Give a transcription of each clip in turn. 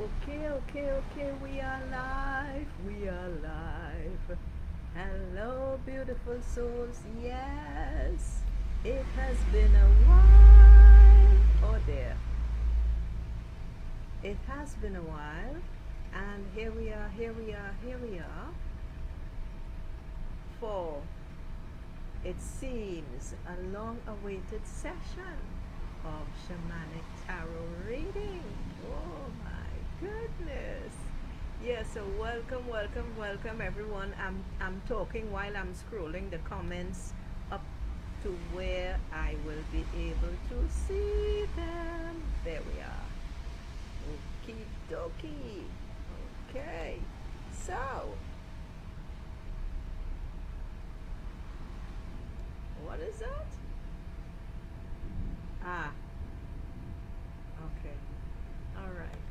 Okay, we are live, we are live. Hello, beautiful souls. Yes, it has been a while. Oh dear, it has been a while. And here we are for, it seems, a long awaited session of shamanic tarot reading. Oh my goodness. Yeah, so welcome everyone. I'm talking while I'm scrolling the comments up to where I will be able to see them. There we are. Okie dokie. Okay. So, what is that? Ah, okay. All right.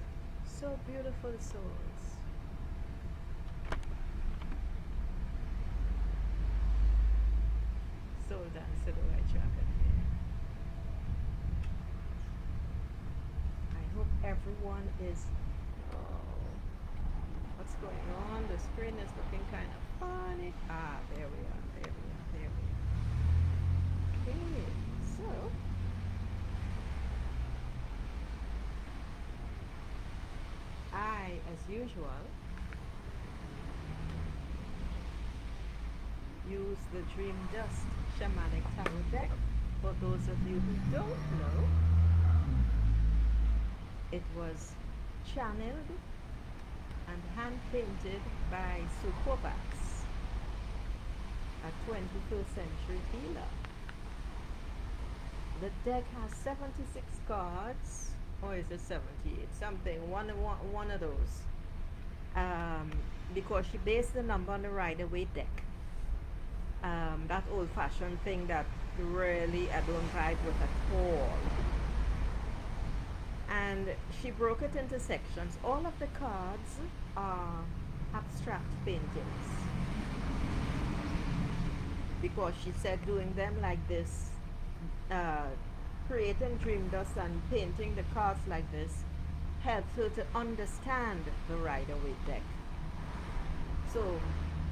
So beautiful souls. Soul dancer, the white dragon here. I hope everyone is. Oh, what's going on? The screen is looking kind of funny. Ah, there we are. Okay, so I, as usual, use the Dream Dust Shamanic Tarot deck. For those of you who don't know, it was channeled and hand painted by Soar, a 21st century healer. The deck has 76 cards, or is it 78? Something, one of those. Because she based the number on the Rider-Waite deck. That old-fashioned thing that really I don't vibe with at all. And she broke it into sections. All of the cards are abstract paintings, because she said doing them like this, uh, creating dream dust and painting the cards like this, helps her to understand the Rider-Waite deck. So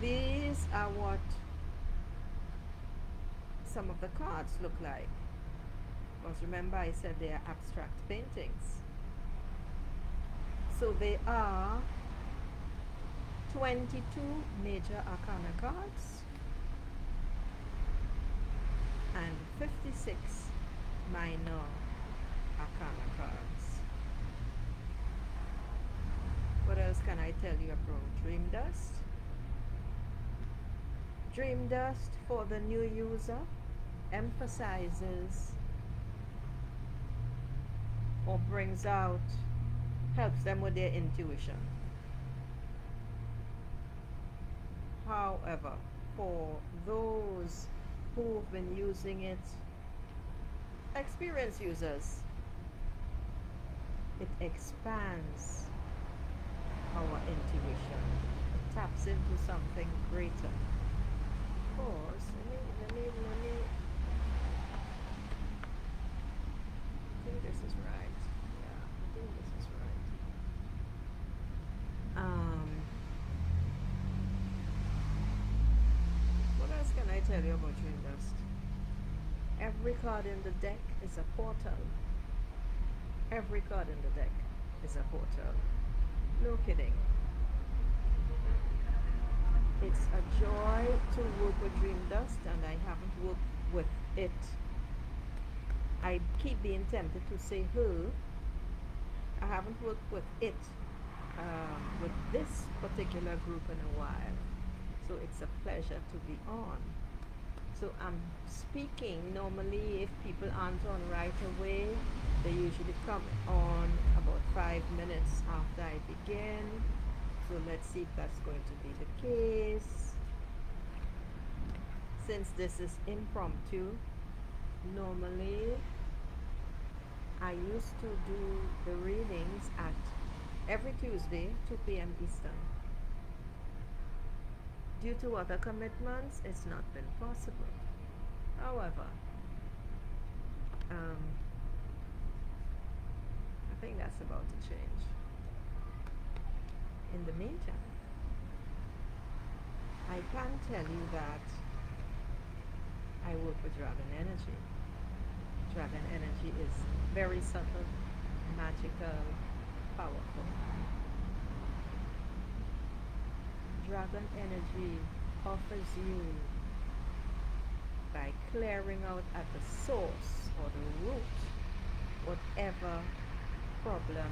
these are what some of the cards look like. Because remember, I said they are abstract paintings. So they are 22 major arcana cards and 56 minor arcana cards. What else can I tell you about Dream Dust? Dream Dust, for the new user, emphasizes or brings out, helps them with their intuition. However, for those who've been using it, experienced users, it expands our intuition. It taps into something greater. Pause. Let me. I think this is right. Yeah, I think this is right. What else can I tell you about Dream Dust? Every card in the deck is a portal. Every card in the deck is a portal. No kidding. It's a joy to work with Dream Dust, and I haven't worked with it. I keep being tempted to say her. I haven't worked with it, with this particular group in a while. So it's a pleasure to be on. So I'm speaking. Normally, if people aren't on right away, they usually come on about 5 minutes after I begin. So let's see if that's going to be the case. Since this is impromptu, normally I used to do the readings at every Tuesday, 2 p.m. Eastern. Due to other commitments, it's not been possible. However, I think that's about to change. in the meantime. I can tell you that I work with dragon energy. Dragon energy is very subtle, magical, powerful. Dragon energy offers you, by clearing out at the source or the root, whatever problem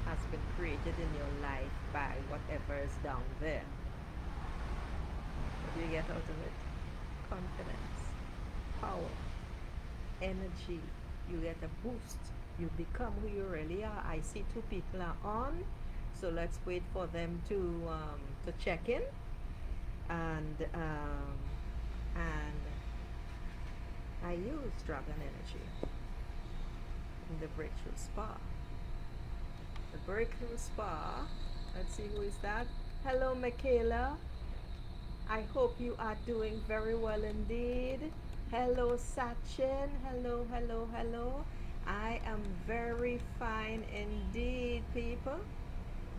has been created in your life by whatever is down there. What do you get out of it? Confidence, power, energy. You get a boost. You become who you really are. I see two people are on, so let's wait for them to check in, and I use dragon energy in the Breakthrough Spa. The Breakthrough Spa. Let's see, who is that? Hello, Michaela. I hope you are doing very well indeed. Hello, Sachin. Hello, hello, hello. I am very fine indeed, people.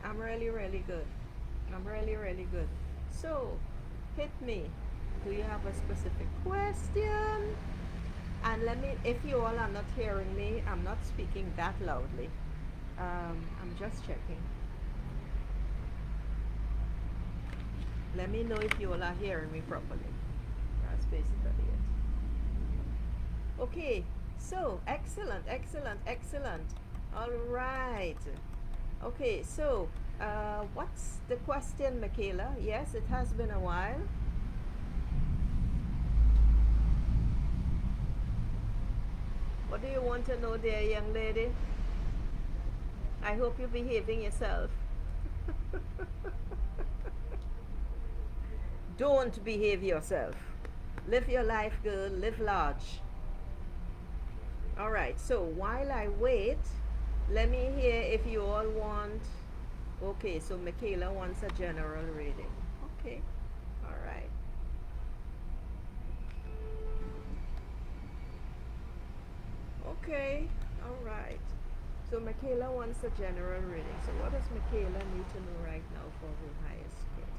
I'm really, really good. I'm really, really good. So, hit me. Do you have a specific question? And let me, if you all are not hearing me, I'm not speaking that loudly. I'm just checking. Let me know if you all are hearing me properly. That's basically it. Okay, so excellent, excellent, excellent. All right. Okay, so what's the question, Michaela? Yes, it has been a while. What do you want to know there, young lady? I hope you're behaving yourself. Don't behave yourself. Live your life, girl. Live large. All right, so while I wait, let me hear if you all want. Okay, so Michaela wants a general reading. Okay, all right. Okay, all right. So Michaela wants a general reading. So what does Michaela need to know right now for her highest good?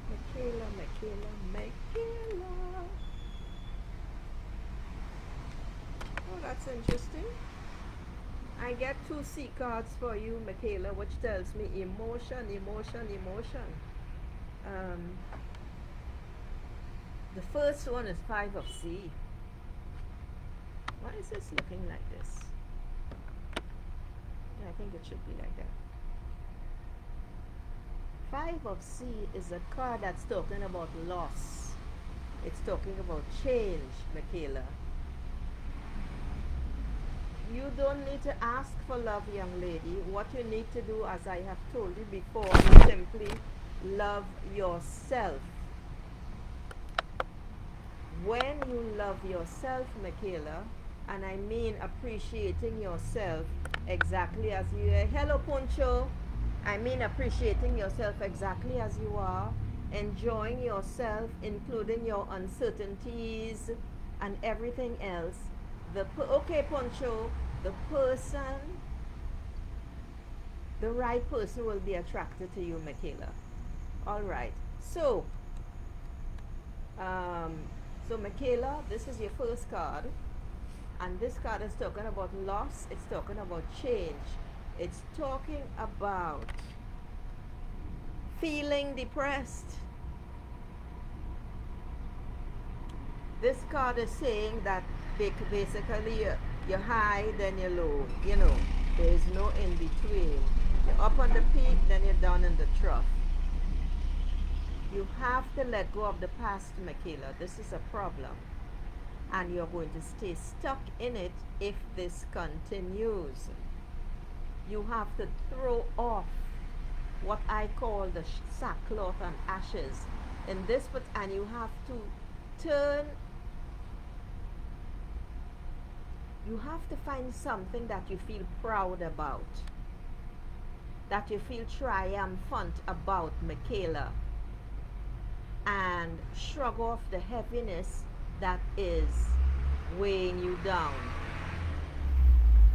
Michaela, Michaela, Michaela. Oh, that's interesting. I get 2 C cards for you, Michaela, which tells me emotion, emotion, emotion. The first one is 5 of C. Why is this looking like this? I think it should be like that. 5 of C is a card that's talking about loss. It's talking about change, Michaela. You don't need to ask for love, young lady. What you need to do, as I have told you before, is simply love yourself. When you love yourself, Michaela, and I mean appreciating yourself exactly as you are. Hello, Poncho. I mean appreciating yourself exactly as you are, enjoying yourself, including your uncertainties and everything else. Okay, Poncho, the right person will be attracted to you, Michaela. All right. So, Michaela, this is your first card. And this card is talking about loss. It's talking about change. It's talking about feeling depressed. This card is saying that basically you're high, then you're low. You know, there is no in between. You're up on the peak, then you're down in the trough. You have to let go of the past, Michaela. This is a problem. And you're going to stay stuck in it if this continues. You have to throw off what I call the sackcloth and ashes in this, and you have to find something that you feel proud about, that you feel triumphant about, Michaela, and shrug off the heaviness that is weighing you down.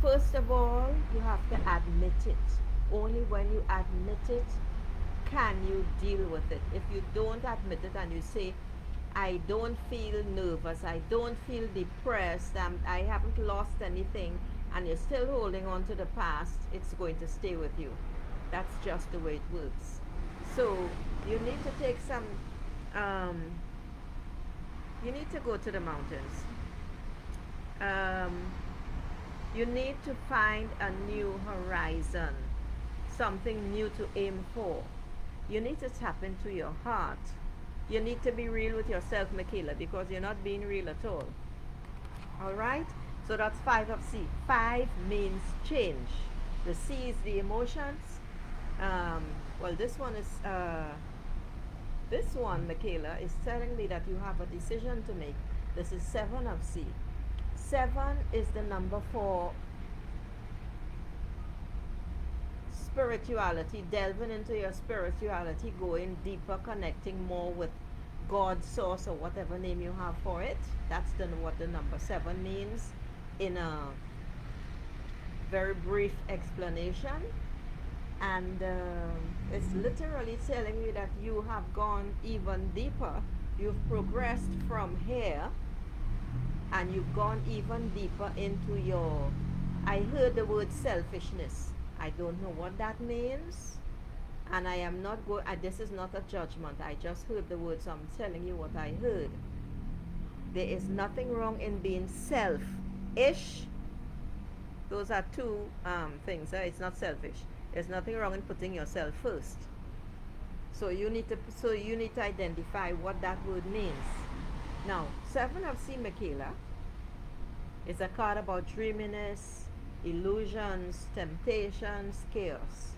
First of all, you have to admit it. Only when you admit it can you deal with it. If you don't admit it and you say, I don't feel nervous, I don't feel depressed, I haven't lost anything, and you're still holding on to the past, it's going to stay with you. That's just the way it works. So you need to take some, um, you need to go to the mountains. Um, you need to find a new horizon, something new to aim for. You need to tap into your heart. You need to be real with yourself, Michaela, because you're not being real at all. All right? So that's 5 of C. 5 means change. The C is the emotions. Well, this one, Michaela, is telling me that you have a decision to make. This is 7 of C. 7 is the number for spirituality, delving into your spirituality, going deeper, connecting more with God, source, or whatever name you have for it. That's what the number 7 means in a very brief explanation. And it's literally telling you that you have gone even deeper. You've progressed from here and you've gone even deeper into your, I heard the word selfishness. I don't know what that means, and I am not going, this is not a judgment. I just heard the word, so I'm telling you what I heard. There is nothing wrong in being self-ish. Those are two things. It's not selfish. There's nothing wrong in putting yourself first. So you need to identify what that word means. Now, 7 of C, Michaela, is a card about dreaminess, illusions, temptations, chaos.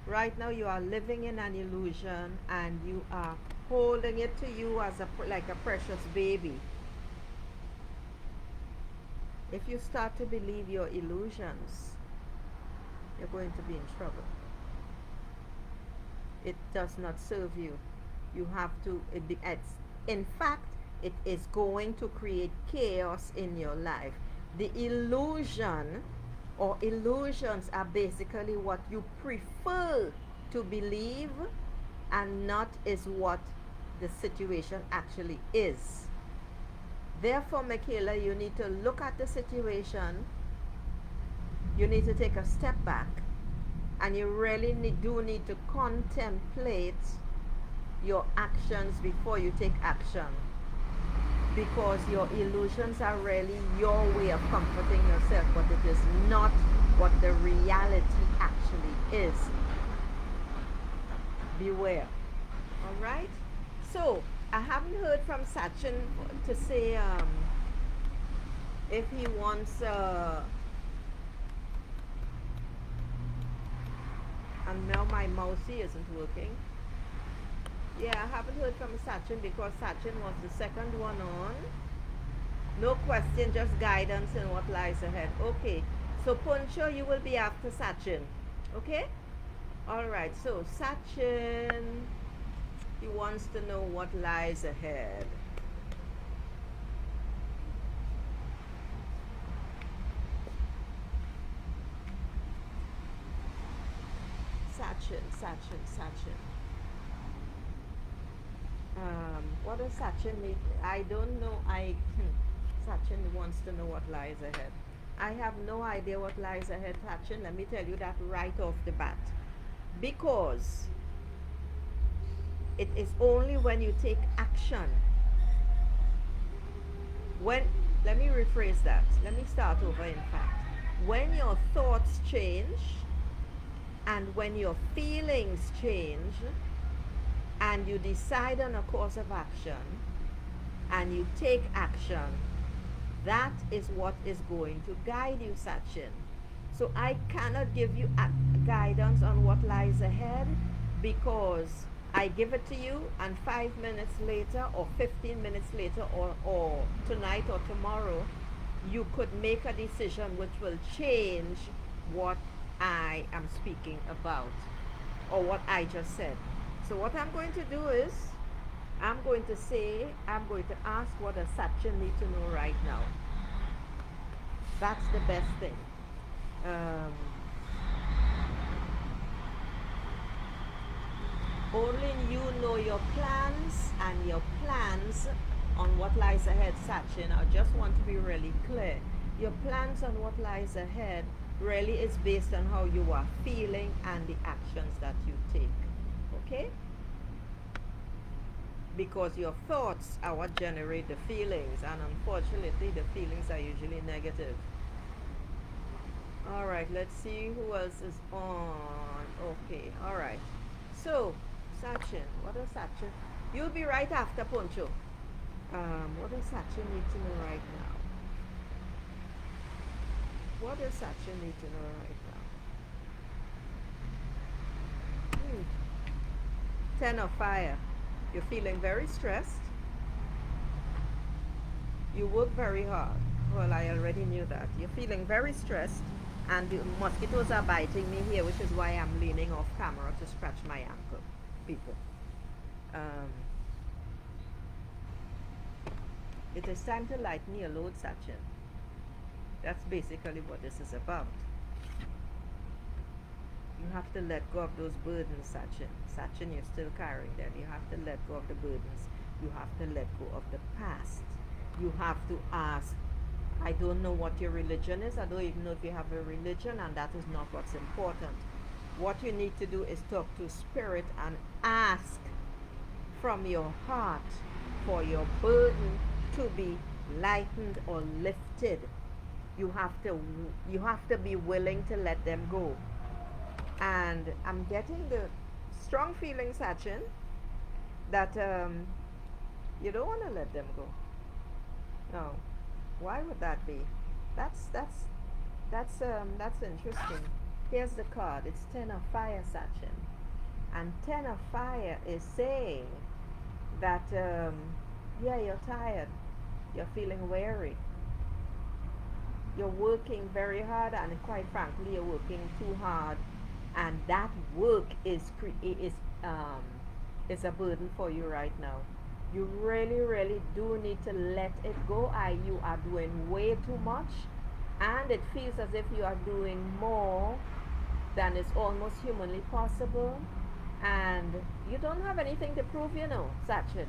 Right now you are living in an illusion and you are holding it to you as like a precious baby. If you start to believe your illusions, you're going to be in trouble. It does not serve you. You have to, in fact, it is going to create chaos in your life. The illusion or illusions are basically what you prefer to believe and not is what the situation actually is. Therefore, Michaela, you need to look at the situation. You need to take a step back and you really do need to contemplate your actions before you take action, because your illusions are really your way of comforting yourself, but it is not what the reality actually is. Beware. All right? So, I haven't heard from Sachin to say if he wants, and now my mousey isn't working. Yeah, I haven't heard from Sachin because Sachin was the second one on. No question, just guidance in what lies ahead. Okay, so Poncho, you will be after Sachin. Okay? Alright, so Sachin, he wants to know what lies ahead. Sachin. What does Sachin need? I don't know. Sachin wants to know what lies ahead. I have no idea what lies ahead, Sachin. Let me tell you that right off the bat. Because it is only when you take action. Let me rephrase that. Let me start over, in fact. When your thoughts change and when your feelings change, and you decide on a course of action and you take action, that is what is going to guide you, Sachin. So I cannot give you guidance on what lies ahead, because I give it to you and 5 minutes later or 15 minutes later or tonight or tomorrow, you could make a decision which will change what I am speaking about or what I just said. So what I'm going to do is, I'm going to ask what does Sachin need to know right now. That's the best thing. Um, Only you know your plans, and your plans on what lies ahead, Sachin. I just want to be really clear. Your plans on what lies ahead really is based on how you are feeling and the actions that you take. Okay? Because your thoughts are what generate the feelings, and unfortunately, the feelings are usually negative. All right, let's see who else is on. Okay, all right. So, Sachin, what does Sachin? You'll be right after Poncho. What does Sachin need to know right now? What does Sachin need to know right now? Ten of fire. You're feeling very stressed. You work very hard. Well, I already knew that. You're feeling very stressed, and the mosquitoes are biting me here, which is why I'm leaning off camera to scratch my ankle, people. Um, it is time to lighten your load, Sachin. That's basically what this is about. You have to let go of those burdens, Sachin. Sachin, you're still carrying them. You have to let go of the burdens. You have to let go of the past. You have to ask, I don't know what your religion is. I don't even know if you have a religion, and that is not what's important. What you need to do is talk to spirit and ask from your heart for your burden to be lightened or lifted. You have to be willing to let them go. And I'm getting the strong feeling, Sachin, that you don't want to let them go. No. Why would that be? That's interesting. Here's the card. It's Ten of Fire, Sachin, and Ten of Fire is saying that yeah, you're tired, you're feeling weary, you're working very hard, and quite frankly, you're working too hard, and that work um is a burden for you right now. You really, really do need to let it go. You are doing way too much, and it feels as if you are doing more than is almost humanly possible, and you don't have anything to prove, Sachin.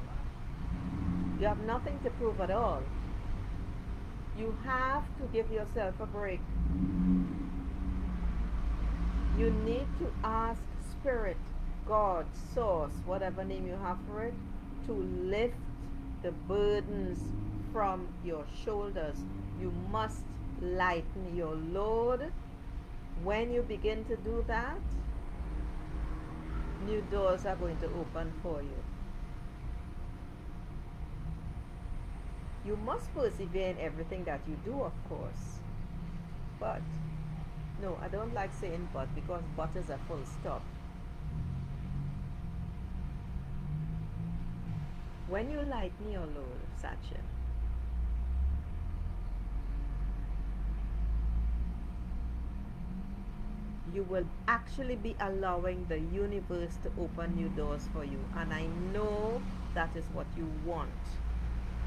You have nothing to prove at all. You have to give yourself a break. You need to ask Spirit, God, Source, whatever name you have for it, to lift the burdens from your shoulders. You must lighten your load. When you begin to do that, new doors are going to open for you. You must persevere in everything that you do, of course. But, no, I don't like saying but, because but is a full stop. When you lighten your load, Sachin, you will actually be allowing the universe to open new doors for you. And I know that is what you want.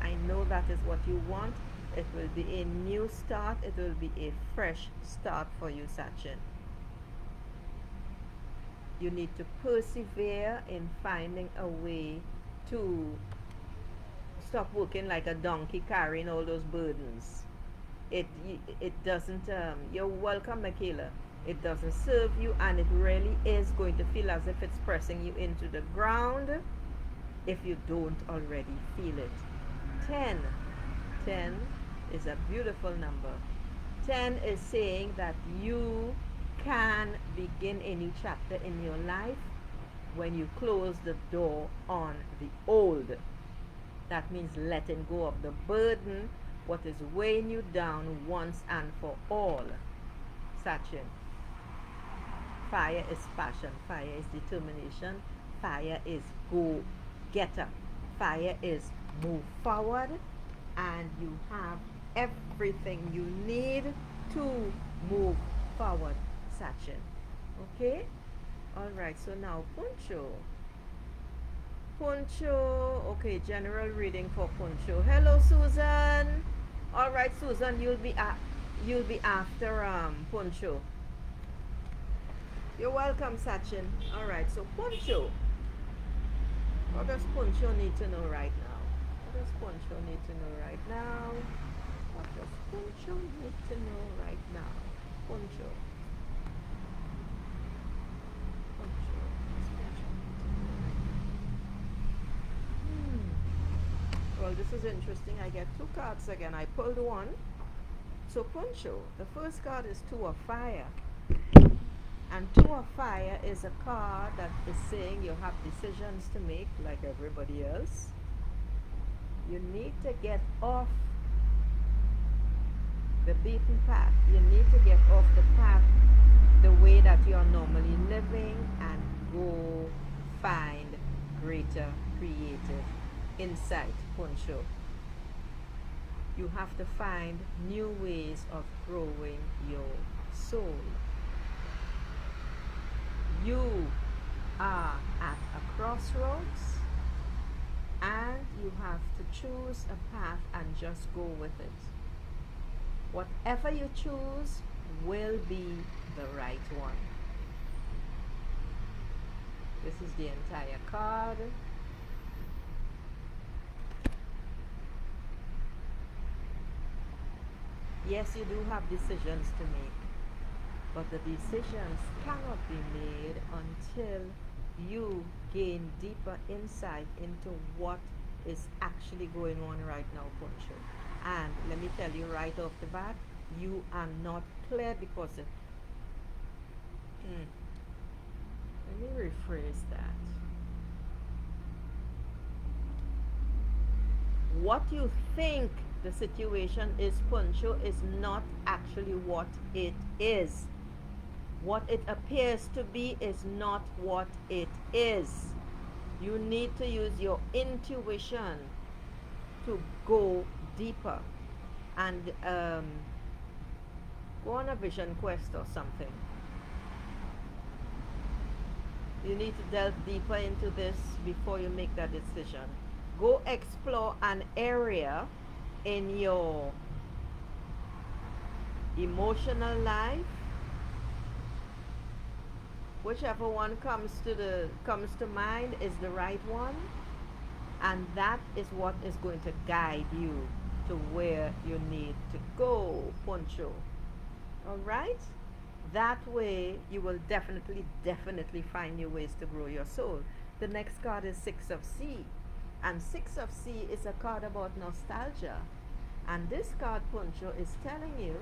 I know that is what you want. It will be a new start. It will be a fresh start for you, Sachin. You need to persevere in finding a way to stop working like a donkey carrying all those burdens. It doesn't. You're welcome, Michaela. It doesn't serve you, and it really is going to feel as if it's pressing you into the ground if you don't already feel it. 10. 10 is a beautiful number. 10 is saying that you can begin a new chapter in your life when you close the door on the old. That means letting go of the burden, what is weighing you down once and for all. Sachin. Fire is passion. Fire is determination. Fire is go getter. Fire is move forward, and you have everything you need to move forward, Sachin. Okay? Alright, so now Puncho. Puncho. Okay, general reading for Puncho. Hello, Susan. Alright, Susan, you'll be You'll be after Poncho. You're welcome, Sachin. All right, so Poncho. What does Poncho need to know right now? What does Poncho need to know right now? What does Poncho need to know right now? Poncho. Poncho. What's Poncho need to know right now? Well, this is interesting. I get two cards again. I pulled one. So Poncho, the first card is Two of Fire. And Two of Fire is a card that is saying you have decisions to make like everybody else. You need to get off the beaten path. You need to get off the path the way that you're normally living and go find greater creative insight, Poncho. You have to find new ways of growing your soul. You are at a crossroads and you have to choose a path and just go with it. Whatever you choose will be the right one. This is the entire card. Yes, you do have decisions to make, but the decisions cannot be made until you gain deeper insight into what is actually going on right now, Poncho. And let me tell you right off the bat, you are not clear because let me rephrase that. What you think the situation is, Poncho, is not actually what it is. What it appears to be is not what it is. You need to use your intuition to go deeper and go on a vision quest or something. You need to delve deeper into this before you make that decision. Go explore an area in your emotional life. Whichever one comes to mind is the right one, and that is what is going to guide you to where you need to go, Poncho. All right? That way you will definitely find new ways to grow your soul. The next card is Six of Sea, and Six of Sea is a card about nostalgia. And this card, Poncho, is telling you,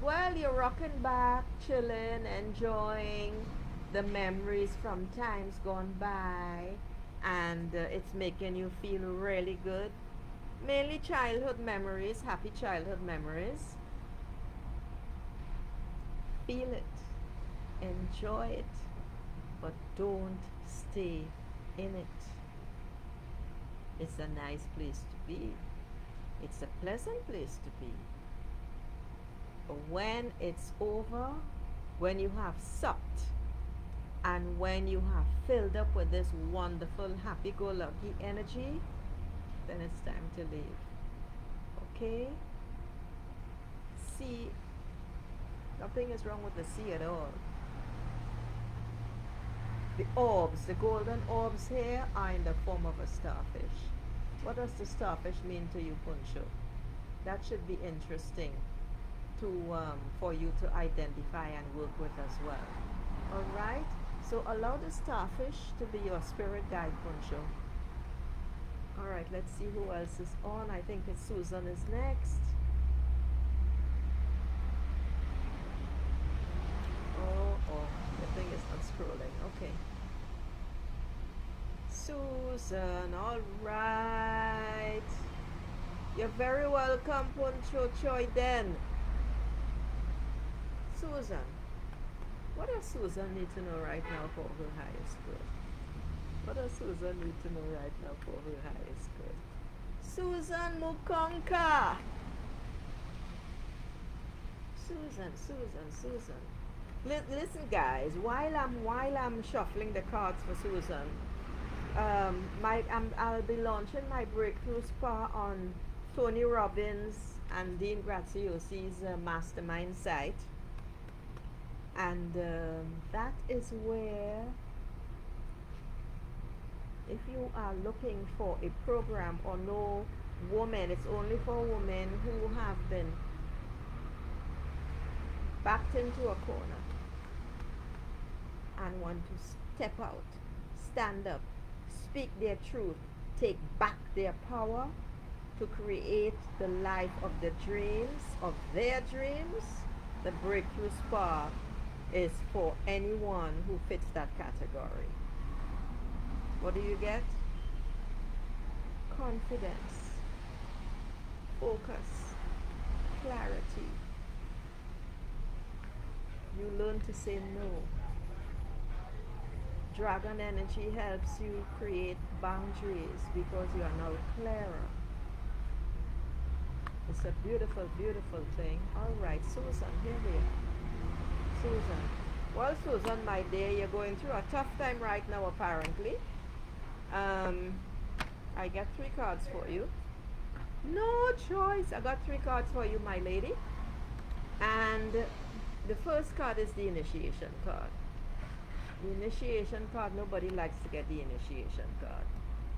well, you're rocking back, chilling, enjoying the memories from times gone by, and it's making you feel really good. Mainly childhood memories, happy childhood memories. Feel it, enjoy it, but don't stay in it. It's a nice place to be. It's a pleasant place to be. But when it's over, when you have supped, and when you have filled up with this wonderful happy-go-lucky energy, then it's time to leave. Okay? See, nothing is wrong with the sea at all. The orbs, the golden orbs here are in the form of a starfish. What does the starfish mean to you, Poncho? That should be interesting to for you to identify and work with as well. All right? So allow the starfish to be your spirit guide, Poncho. All right, let's see who else is on. I think it's Susan is next. Oh, the thing is not scrolling. Okay. Susan, all right. You're very welcome, Poncho Choi Den. Susan, what does Susan need to know right now for her highest good? What does Susan need to know right now for her highest good? Susan Mukonka. Susan. Listen, guys. While I'm shuffling the cards for Susan, I'll be launching my Breakthrough Spa on Tony Robbins' and Dean Graziosi's mastermind site. And that is where, if you are looking for a program or no woman, it's only for women who have been backed into a corner and want to step out, stand up, speak their truth, take back their power to create the life of the dreams, of their dreams. The Breakthrough Spa is for anyone who fits that category. What do you get? Confidence, focus, clarity. You learn to say no. Dragon energy helps you create boundaries because you are now clearer. It's a beautiful, beautiful thing. All right, Susan, here we are. Susan. Well, Susan, my dear, you're going through a tough time right now, apparently. I got 3 cards for you. No choice. I got 3 cards for you, my lady. And the first card is the initiation card. The initiation card, nobody likes to get the initiation card.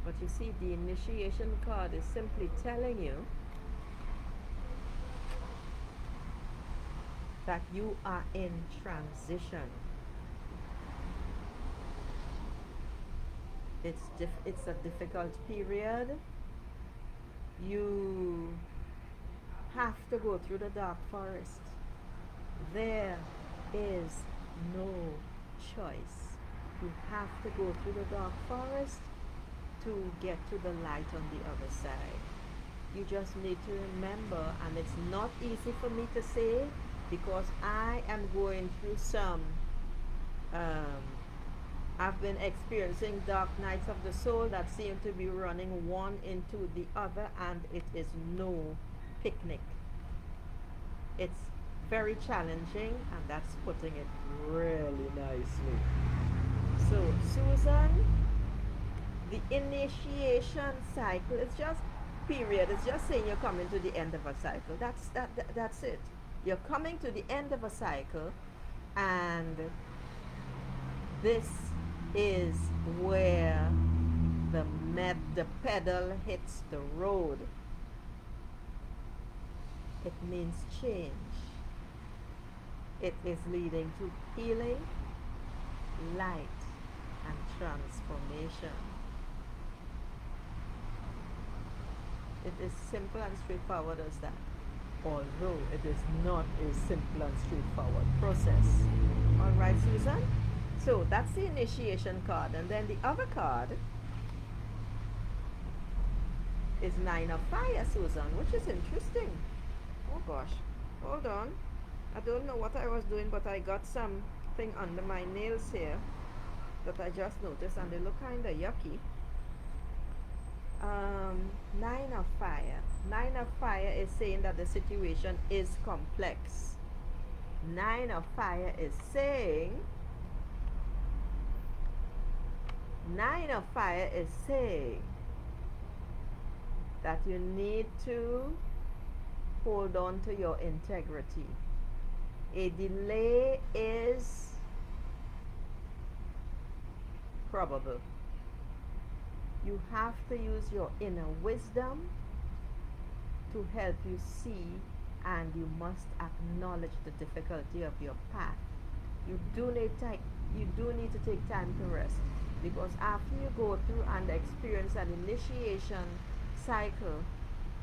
But you see, the initiation card is simply telling you that you are in transition. It's a difficult period. You have to go through the dark forest. There is no choice. You have to go through the dark forest to get to the light on the other side. You just need to remember, and it's not easy for me to say because I am going through some I've been experiencing dark nights of the soul that seem to be running one into the other, and it is no picnic. It's very challenging, and that's putting it really nicely. So, Susan, the initiation cycle is just period. It's just saying you're coming to the end of a cycle. That's it. You're coming to the end of a cycle, and this is where the pedal hits the road. It means change. It is leading to healing, light, and transformation. It is simple and straightforward as that, although it is not a simple and straightforward process. All right, Susan? So that's the initiation card. And then the other card is 9 of Fire, Susan, which is interesting. Oh gosh, hold on. I don't know what I was doing, but I got something under my nails here that I just noticed, and they look kind of yucky. 9 of Fire. 9 of Fire is saying that the situation is complex. 9 of Fire is saying 9 of Fire is saying that you need to hold on to your integrity. A delay is probable. You have to use your inner wisdom to help you see, and you must acknowledge the difficulty of your path. You do need to take time to rest, because after you go through and experience an initiation cycle,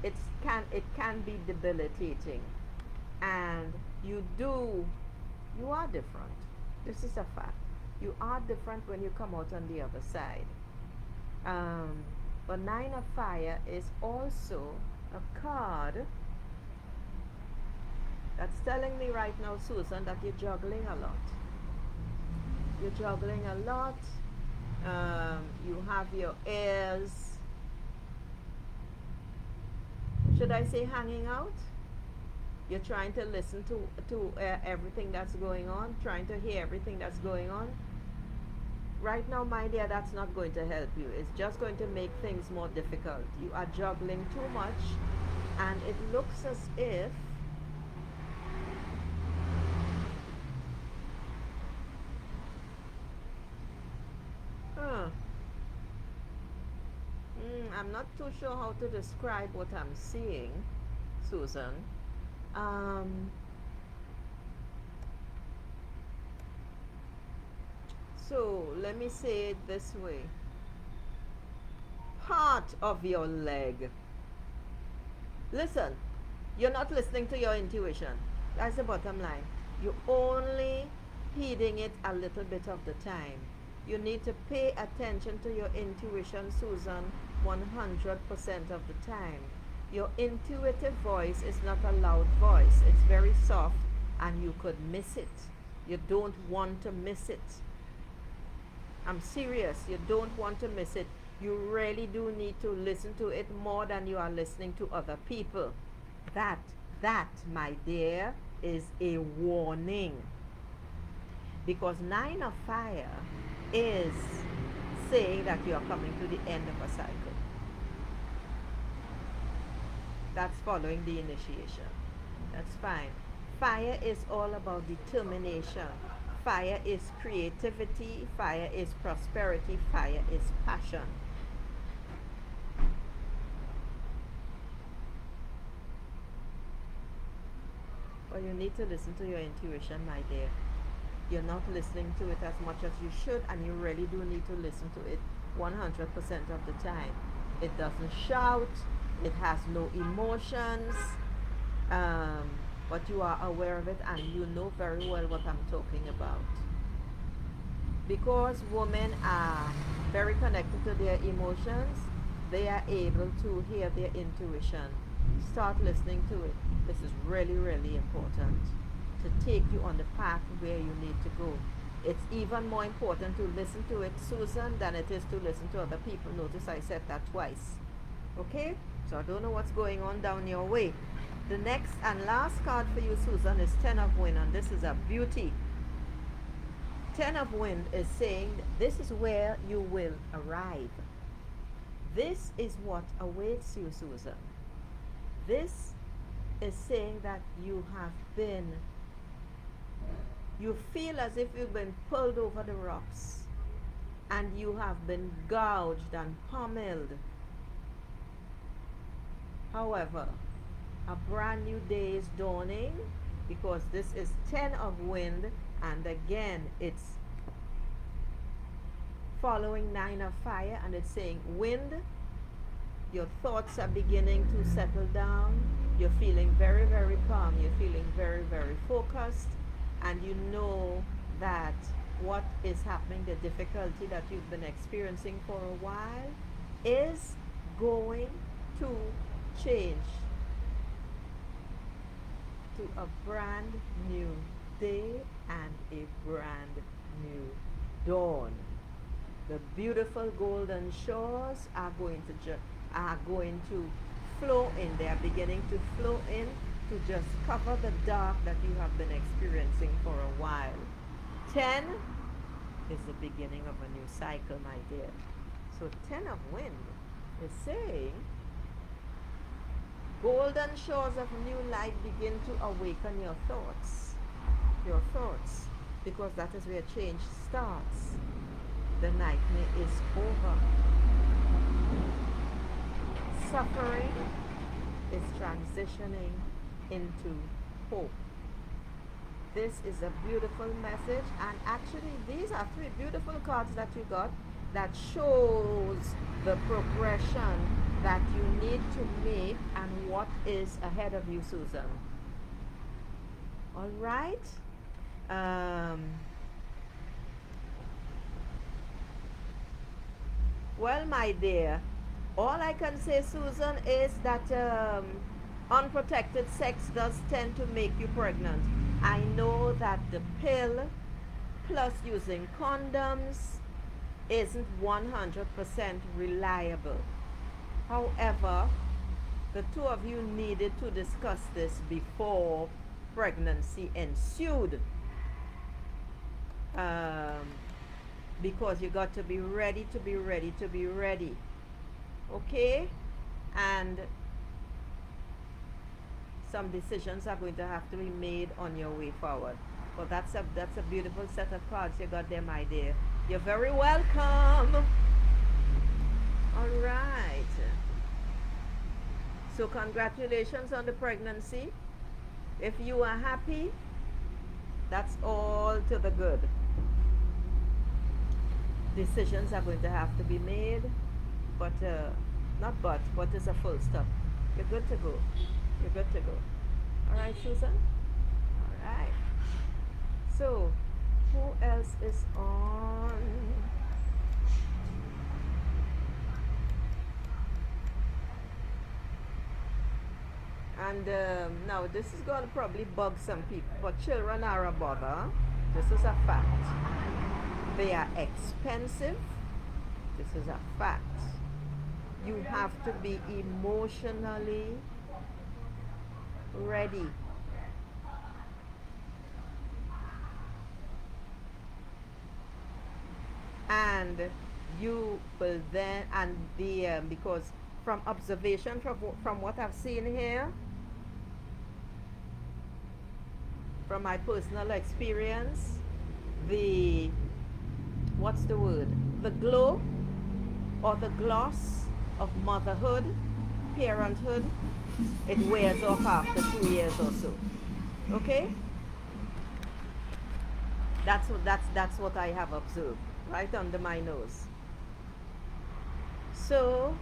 it can be debilitating, and you are different. This is a fact. You are different when you come out on the other side. But 9 of Fire is also a card that's telling me right now, Susan, that you're juggling a lot. You're juggling a lot. You have your ears, should I say, hanging out. You're trying to listen to everything that's going on, trying to hear everything that's going on. Right now, my dear, that's not going to help you. It's just going to make things more difficult. You are juggling too much, And it looks as if huh, I'm not too sure how to describe what I'm seeing, Susan. Um, so let me say it this way. Part of your leg. Listen, you're not listening to your intuition. That's the bottom line. You're only heeding it a little bit of the time. You need to pay attention to your intuition, Susan, 100% of the time. Your intuitive voice is not a loud voice. It's very soft and you could miss it. You don't want to miss it. I'm serious. You don't want to miss it. You really do need to listen to it more than you are listening to other people. That, that, my dear, is a warning. Because nine of fire is saying that you are coming to the end of a cycle. That's following the initiation. That's fine. Fire is all about determination. Fire is creativity. Fire is prosperity. Fire is passion. Well, you need to listen to your intuition, my dear. You're not listening to it as much as you should, and you really do need to listen to it 100% of the time. It doesn't shout, it has no emotions, but you are aware of it and you know very well what I'm talking about. Because women are very connected to their emotions, they are able to hear their intuition. Start listening to it. This is really, really important to take you on the path where you need to go. It's even more important to listen to it, Susan, than it is to listen to other people. Notice I said that twice. Okay? So I don't know what's going on down your way. The next and last card for you, Susan, is Ten of Wind, and this is a beauty. Ten of Wind is saying this is where you will arrive. This is what awaits you, Susan. This is saying that you feel as if you've been pulled over the rocks and you have been gouged and pummeled. However, a brand new day is dawning because this is Ten of Wind, and again it's following Nine of Fire, and it's saying wind. Your thoughts are beginning to settle down. You're feeling very, very calm. You're feeling very, very focused. And you know that what is happening, the difficulty that you've been experiencing for a while, is going to change to a brand new day and a brand new dawn. The beautiful golden shores are going to flow in. They are beginning to flow in to just cover the dark that you have been experiencing for a while. 10 is the beginning of a new cycle, my dear. So 10 of Wind is saying golden shores of new light begin to awaken your thoughts. Your thoughts. Because that is where change starts. The nightmare is over. Suffering is transitioning into hope. This is a beautiful message, and actually these are three beautiful cards that you got that shows the progression that you need to make and what is ahead of you, Susan. All right. Well, my dear, all I can say, Susan, is that unprotected sex does tend to make you pregnant. I know that the pill plus using condoms isn't 100% reliable. However, the two of you needed to discuss this before pregnancy ensued. Because you got to be ready to be ready to be ready. Okay? And some decisions are going to have to be made on your way forward. But that's a beautiful set of cards you got there, my dear. You're very welcome. All right. So congratulations on the pregnancy. If you are happy, that's all to the good. Decisions are going to have to be made, but but it's a full stop. You're good to go. You're good to go. All right, Susan. All right. So, who else is on? And now this is going to probably bug some people, but children are a bother. This is a fact. They are expensive. This is a fact. You have to be emotionally ready. And you will then, and the because from observation, from what I've seen here, from my personal experience, the what's the word? The glow or the gloss of motherhood, parenthood, it wears off after 2 years or so. Okay? That's what I have observed right under my nose. So